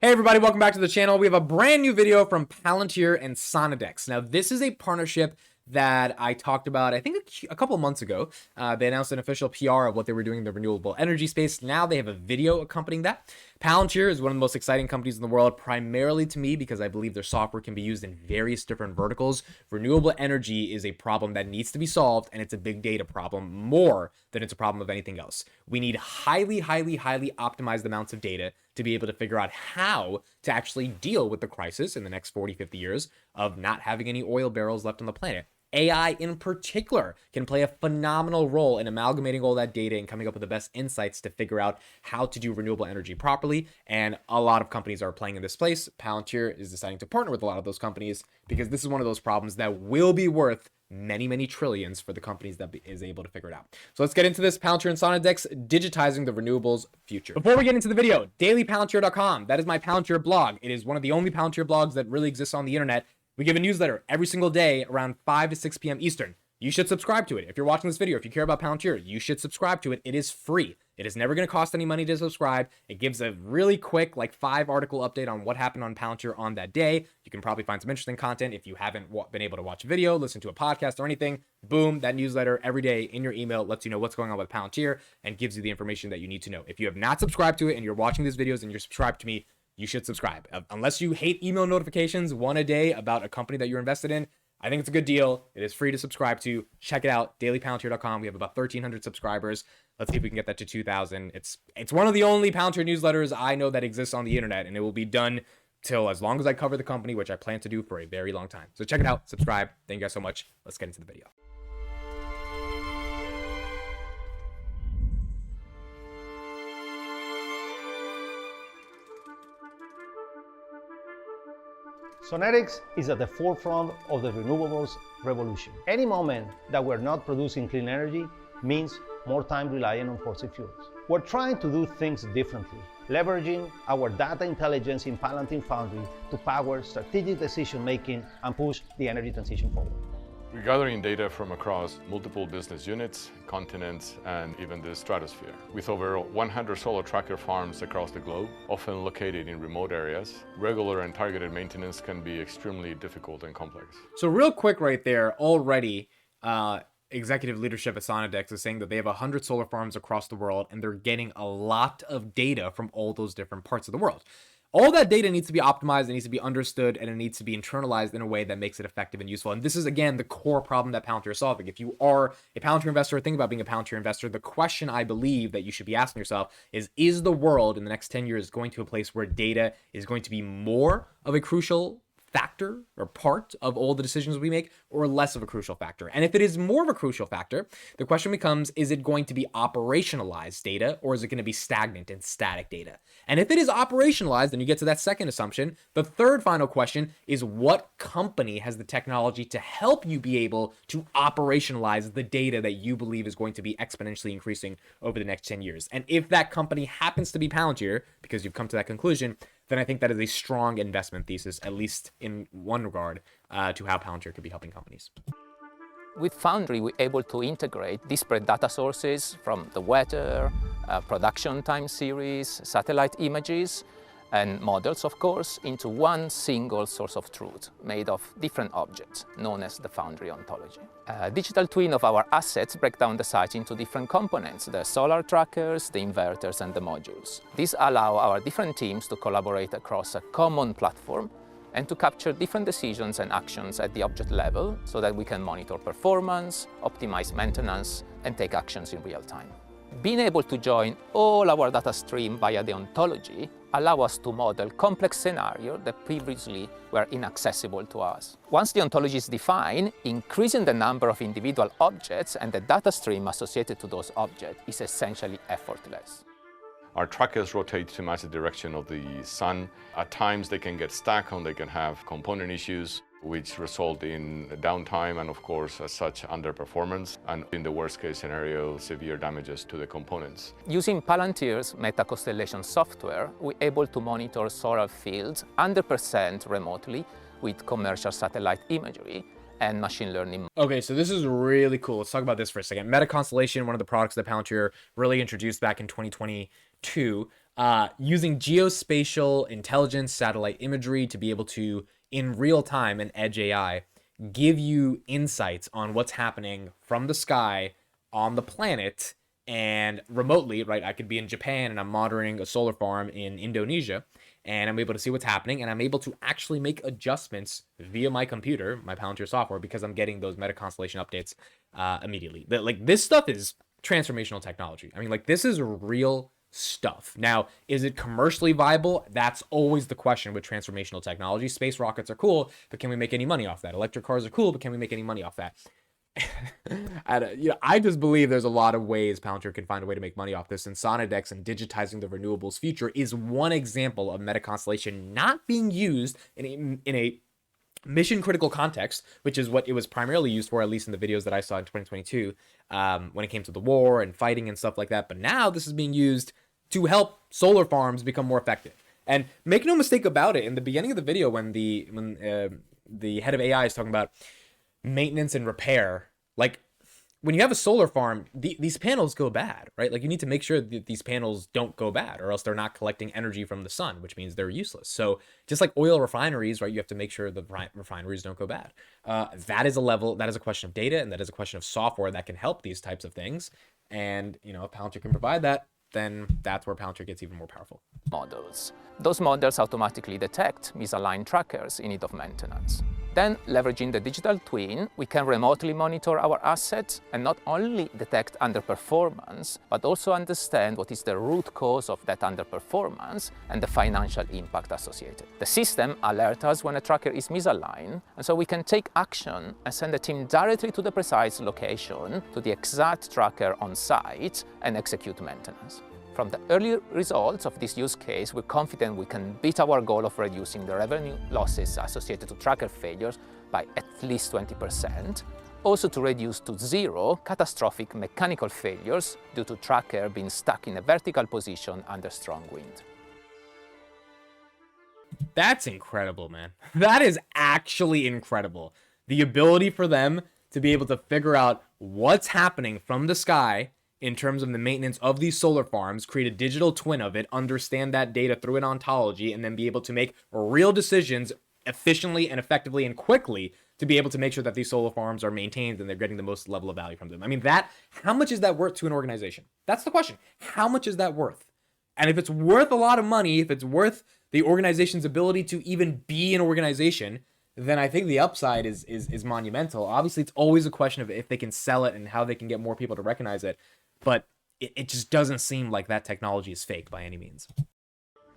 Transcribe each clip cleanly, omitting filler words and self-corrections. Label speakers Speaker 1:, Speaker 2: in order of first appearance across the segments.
Speaker 1: Hey everybody, welcome back to the channel. We have a brand new video from Palantir and Sonidex. Now, this is a partnership that I talked about, I think a couple of months ago. They announced an official PR of what they were doing in the renewable energy space. Now they have a video accompanying that. Palantir is one of the most exciting companies in the world, primarily to me because I believe their software can be used in various different verticals. Renewable energy is a problem that needs to be solved, and it's a big data problem more than it's a problem of anything else. We need highly optimized amounts of data to be able to figure out how to actually deal with the crisis in the next 40, 50 years of not having any oil barrels left on the planet. AI in particular can play a phenomenal role in amalgamating all that data and coming up with the best insights to figure out how to do renewable energy properly. And a lot of companies are playing in this place. Palantir is deciding to partner with a lot of those companies because this is one of those problems that will be worth many trillions for the companies that is able to figure it out. So let's get into this. Palantir and Sonidex digitizing the renewables future. Before we get into the video, dailypalantir.com. That is my Palantir blog. It is one of the only Palantir blogs that really exists on the internet. We give a newsletter every single day around 5 to 6 p.m. Eastern. You should subscribe to it. If you're watching this video, if you care about Palantir, you should subscribe to it. It is free. It is never going to cost any money to subscribe. It gives a really quick, like 5-article update on what happened on Palantir on that day. You can probably find some interesting content if you haven't been able to watch a video, listen to a podcast or anything. Boom, that newsletter every day in your email lets you know what's going on with Palantir and gives you the information that you need to know. If you have not subscribed to it and you're watching these videos and you're subscribed to me, you should subscribe. Unless you hate email notifications, one a day about a company that you're invested in, I think it's a good deal. It is free to subscribe to. Check it out, dailypalantir.com. We have about 1,300 subscribers. Let's see if we can get that to 2,000. It's one of the only Palantir newsletters I know that exists on the internet, and it will be done till as long as I cover the company, which I plan to do for a very long time. So check it out, subscribe. Thank you guys so much. Let's get into the video.
Speaker 2: Sonidex is at the forefront of the renewables revolution. Any moment that we're not producing clean energy means more time relying on fossil fuels. We're trying to do things differently, leveraging our data intelligence in Palantir Foundry to power strategic decision-making and push the energy transition forward.
Speaker 3: We're gathering data from across multiple business units, continents, and even the stratosphere. With over 100 solar tracker farms across the globe, often located in remote areas, regular and targeted maintenance can be extremely difficult and complex.
Speaker 1: So real quick right there, already, executive leadership at Sonidex is saying that they have 100 solar farms across the world, and they're getting a lot of data from all those different parts of the world. All that data needs to be optimized, it needs to be understood, and it needs to be internalized in a way that makes it effective and useful. And this is, again, the core problem that Palantir is solving. If you are a Palantir investor or think about being a Palantir investor, the question I believe that you should be asking yourself is the world in the next 10 years going to a place where data is going to be more of a crucial factor or part of all the decisions we make, or less of a crucial factor? And if it is more of a crucial factor, the question becomes, is it going to be operationalized data, or is it going to be stagnant and static data? And if it is operationalized, then you get to that second assumption. The third final question is, what company has the technology to help you be able to operationalize the data that you believe is going to be exponentially increasing over the next 10 years? And if that company happens to be Palantir, because you've come to that conclusion, then I think that is a strong investment thesis, at least in one regard, to how Palantir could be helping companies.
Speaker 4: With Foundry, we're able to integrate disparate data sources from the weather, production time series, satellite images, and models, of course, into one single source of truth made of different objects, known as the Foundry ontology. A digital twin of our assets break down the site into different components, the solar trackers, the inverters, and the modules. These allow our different teams to collaborate across a common platform and to capture different decisions and actions at the object level so that we can monitor performance, optimize maintenance, and take actions in real time. Being able to join all our data stream via the ontology allow us to model complex scenarios that previously were inaccessible to us. Once the ontology is defined, increasing the number of individual objects and the data stream associated to those objects is essentially effortless.
Speaker 3: Our trackers rotate to match the direction of the sun. At times they can get stuck and they can have component issues, which result in downtime and, of course, as such, underperformance, and in the worst case scenario, severe damages to the components.
Speaker 4: Using Palantir's MetaConstellation software, we're able to monitor solar fields 100% remotely with commercial satellite imagery and machine learning.
Speaker 1: Okay, so this is really cool. Let's talk about this for a second. MetaConstellation, one of the products that Palantir really introduced back in 2022. using geospatial intelligence, satellite imagery to be able to, in real time and edge AI, give you insights on what's happening from the sky on the planet and remotely, right? I could be in Japan and I'm monitoring a solar farm in Indonesia, and I'm able to see what's happening, and I'm able to actually make adjustments via my computer, my Palantir software, because I'm getting those meta constellation updates immediately. Like, this stuff is transformational technology. I mean, like, this is real stuff. Now, is it commercially viable? That's always the question with transformational technology. Space rockets are cool, but can we make any money off that? Electric cars are cool, but can we make any money off that? I just believe there's a lot of ways Palantir can find a way to make money off this, and Sonodex and digitizing the renewables future is one example of meta constellation not being used in a mission critical context, which is what it was primarily used for, at least in the videos that I saw in 2022, when it came to the war and fighting and stuff like that. But now this is being used to help solar farms become more effective. And make no mistake about it, in the beginning of the video, when the head of AI is talking about maintenance and repair, like, when you have a solar farm, these panels go bad, right? Like, you need to make sure that these panels don't go bad, or else they're not collecting energy from the sun, which means they're useless. So just like oil refineries, right, you have to make sure the refineries don't go bad. That is a question of data, and that is a question of software that can help these types of things. And, you know, if Palantir can provide that, then that's where Palantir gets even more powerful.
Speaker 4: Models. Those models automatically detect misaligned trackers in need of maintenance. Then, leveraging the digital twin, we can remotely monitor our assets and not only detect underperformance, but also understand what is the root cause of that underperformance and the financial impact associated. The system alerts us when a tracker is misaligned, and so we can take action and send a team directly to the precise location, to the exact tracker on site, and execute maintenance. From the early results of this use case, we're confident we can beat our goal of reducing the revenue losses associated to tracker failures by at least 20%, also to reduce to zero catastrophic mechanical failures due to tracker being stuck in a vertical position under strong wind.
Speaker 1: That's incredible, man. That is actually incredible. The ability for them to be able to figure out what's happening from the sky in terms of the maintenance of these solar farms, create a digital twin of it, understand that data through an ontology, and then be able to make real decisions efficiently and effectively and quickly to be able to make sure that these solar farms are maintained and they're getting the most level of value from them. I mean, how much is that worth to an organization? That's the question. How much is that worth? And if it's worth a lot of money, if it's worth the organization's ability to even be an organization, then I think the upside is monumental. Obviously, it's always a question of if they can sell it and how they can get more people to recognize it. But it just doesn't seem like that technology is fake by any means.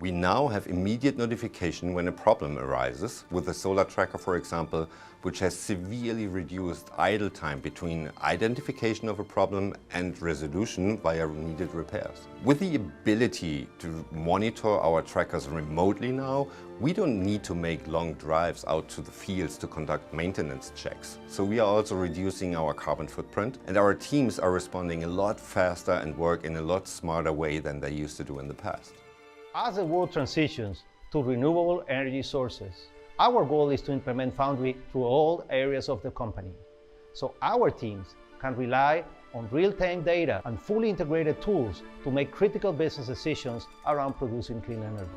Speaker 5: We now have immediate notification when a problem arises, with a solar tracker, for example, which has severely reduced idle time between identification of a problem and resolution via needed repairs. With the ability to monitor our trackers remotely now, we don't need to make long drives out to the fields to conduct maintenance checks. So we are also reducing our carbon footprint, and our teams are responding a lot faster and work in a lot smarter way than they used to do in the past.
Speaker 2: As the world transitions to renewable energy sources, our goal is to implement Foundry through all areas of the company, so our teams can rely on real-time data and fully integrated tools to make critical business decisions around producing clean energy.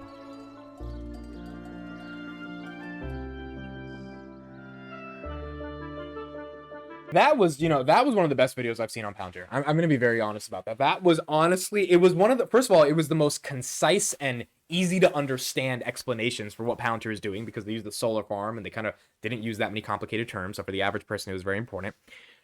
Speaker 1: That was one of the best videos I've seen on Palantir. I'm going to be very honest about that. That was honestly, it was first of all, it was the most concise and easy to understand explanations for what Palantir is doing, because they use the solar farm and they kind of didn't use that many complicated terms. So for the average person, it was very important.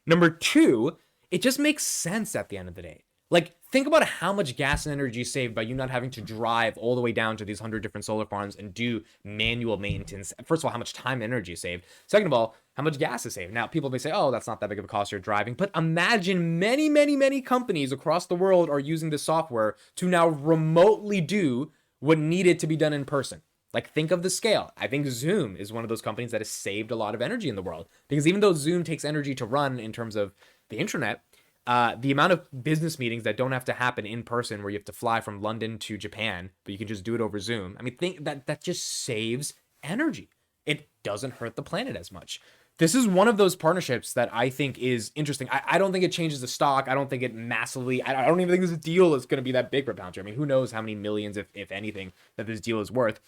Speaker 1: Number two, it just makes sense at the end of the day. Like, think about how much gas and energy is saved by you not having to drive all the way down to these 100 different solar farms and do manual maintenance. First of all, how much time and energy is saved. Second of all, how much gas is saved. Now, people may say, oh, that's not that big of a cost, you're driving. But imagine many, many, many companies across the world are using this software to now remotely do what needed to be done in person. Like, think of the scale. I think Zoom is one of those companies that has saved a lot of energy in the world. Because even though Zoom takes energy to run in terms of the internet, the amount of business meetings that don't have to happen in person, where you have to fly from London to Japan, but you can just do it over Zoom. I mean, think that just saves energy. It doesn't hurt the planet as much. this is one of those partnerships that I think is interesting. I don't think it changes the stock. I don't think it massively, I don't even think this deal is going to be that big for Palantir. I mean, who knows how many millions, if anything, that this deal is worth.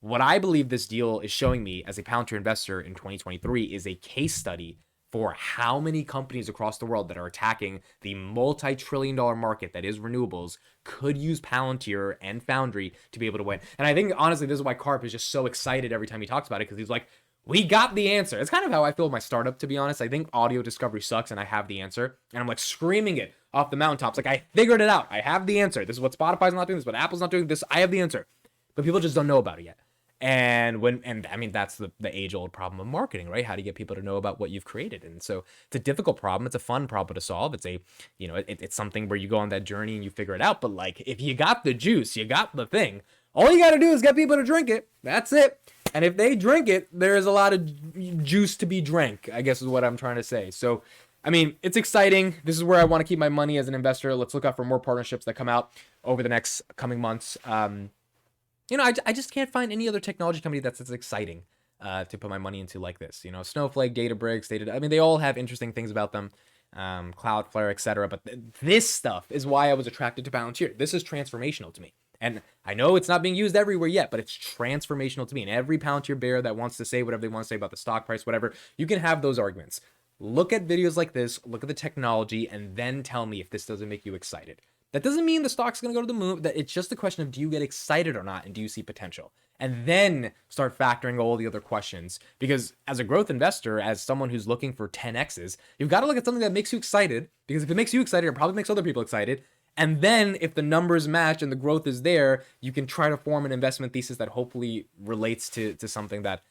Speaker 1: What I believe this deal is showing me as a Palantir investor in 2023 is a case study for how many companies across the world that are attacking the multi-trillion-dollar market that is renewables could use Palantir and Foundry to be able to win. And I think, honestly, this is why Karp is just so excited every time he talks about it, because he's like, we got the answer. It's kind of how I feel with my startup, to be honest. I think audio discovery sucks, and I have the answer. And I'm like screaming it off the mountaintops. Like, I figured it out. I have the answer. This is what Spotify's not doing. This is what Apple's not doing. This, I have the answer. But people just don't know about it yet. And I mean, that's the age-old problem of marketing, right? How do you get people to know about what you've created? And so it's a difficult problem. It's a fun problem to solve. It's a, it's something where you go on that journey and you figure it out. But like, if you got the juice, you got the thing, all you got to do is get people to drink it. That's it. And if they drink it, there is a lot of juice to be drank, I guess is what I'm trying to say. So, I mean, it's exciting. This is where I want to keep my money as an investor. Let's look out for more partnerships that come out over the next coming months. I just can't find any other technology company that's as exciting to put my money into like this. Snowflake, Databricks, I mean, they all have interesting things about them, Cloudflare, etc. But this stuff is why I was attracted to Palantir. This is transformational to me. And I know it's not being used everywhere yet, but it's transformational to me. And every Palantir bear that wants to say whatever they want to say about the stock price, whatever, you can have those arguments. Look at videos like this, look at the technology, and then tell me if this doesn't make you excited. That doesn't mean the stock's going to go to the moon. That it's just a question of, do you get excited or not, and do you see potential? And then start factoring all the other questions. Because as a growth investor, as someone who's looking for 10x's, you've got to look at something that makes you excited. Because if it makes you excited, it probably makes other people excited. And then if the numbers match and the growth is there, you can try to form an investment thesis that hopefully relates to something that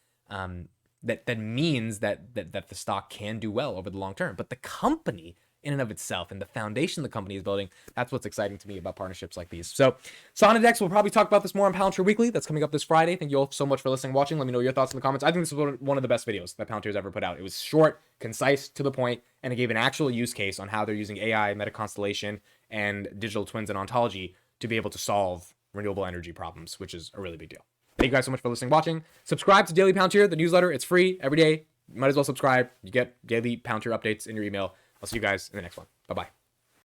Speaker 1: that means that the stock can do well over the long term. But the company in and of itself and the foundation the company is building, that's what's exciting to me about partnerships like these. So Sonadex, we'll probably talk about this more on Palantir Weekly. That's coming up this Friday. Thank you all so much for listening, watching. Let me know your thoughts in the comments. I think this is one of the best videos that Palantir's ever put out. It was short, concise, to the point, and it gave an actual use case on how they're using AI, meta constellation, and digital twins and ontology to be able to solve renewable energy problems, which is a really big deal. Thank you guys so much for listening, watching. Subscribe to Daily Palantir, the newsletter. It's free every day. You might as well subscribe. You get daily Palantir updates in your email. I'll see you guys in the next one. Bye-bye.